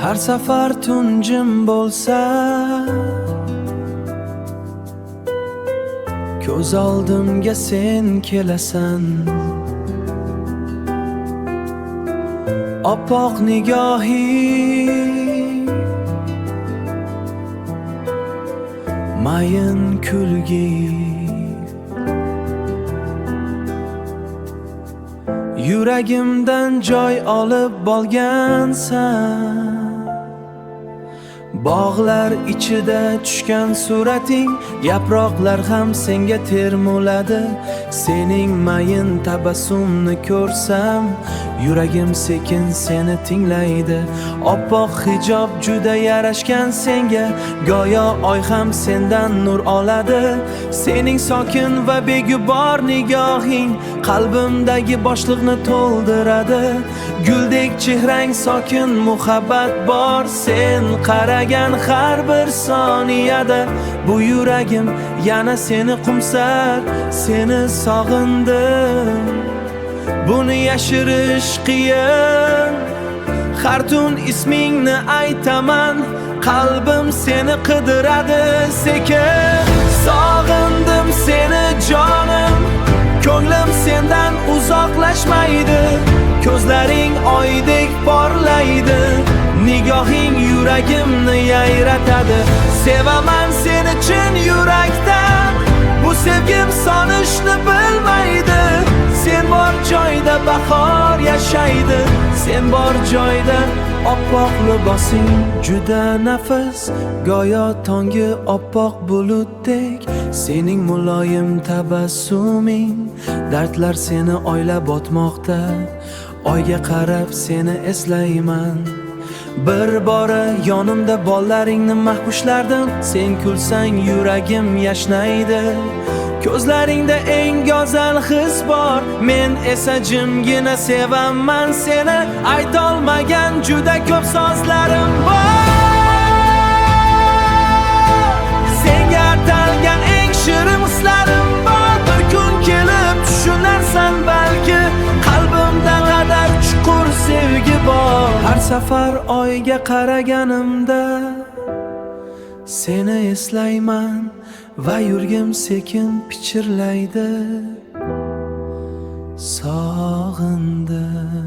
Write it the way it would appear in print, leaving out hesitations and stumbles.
Har safar tunjim bo'lsa, ko'z oldimga sen kelasan. Oppoq nigohing, mayin kulging, yuragimdan joy olib bo'lgansan. Bog'lar ichida tushgan surating, yaproqlar ham senga termuladi. Sening mayin tabassumni ko'rsam, yuragim sekin seni tinglaydi. Oppoq hijob juda yarashgan senga, go'yo oy ham sendan nur oladi. Sening sokin va begubor nigohing qalbimdagi boshliqni to'ldiradi. Guldek chehrang sokin, muhabbat bor, sen qaragan har bir soniyada. Bu yuragim yana seni qumsar, seni sog'indim. Buni yashirish qiyin, har tun ismingni aytaman. Qalbim seni qidiradi sekin. Sog'indim seni jonim, ko'nglim sendan uzoqlashmaydi. Ko'zlaring oydek porlaydi, nigohing yuragimni yayratadi. Sevaman seni chin yurakdan, bu sevgim sonishni bilmaydi. Sen bor joyda bahor yashaydi, sen bor joyda oppoq libosing juda nafis, go'yo tongi oppoq bulutdek. Sening muloyim tabassuming, dardlar seni oylab o'tmoqda. Oyga qarab seni eslayman. Bir bora yonimda bollaringni mahbushlardim. Sen kulsang yuragim yashnaydi. Ko'zlaringda eng go'zal his bor, men esa jimgina sevaman seni. Aytolmagan juda ko'p sozlarim bor, senga atalgan eng shirin hislarim bor. Bir kun kelib tushunarsan balki, qalbimda qadar chuqur sevgi bor. Har safar oyga qaraganimda seni eslayman va yuragim sekin pichirlaydi. Sog'indim.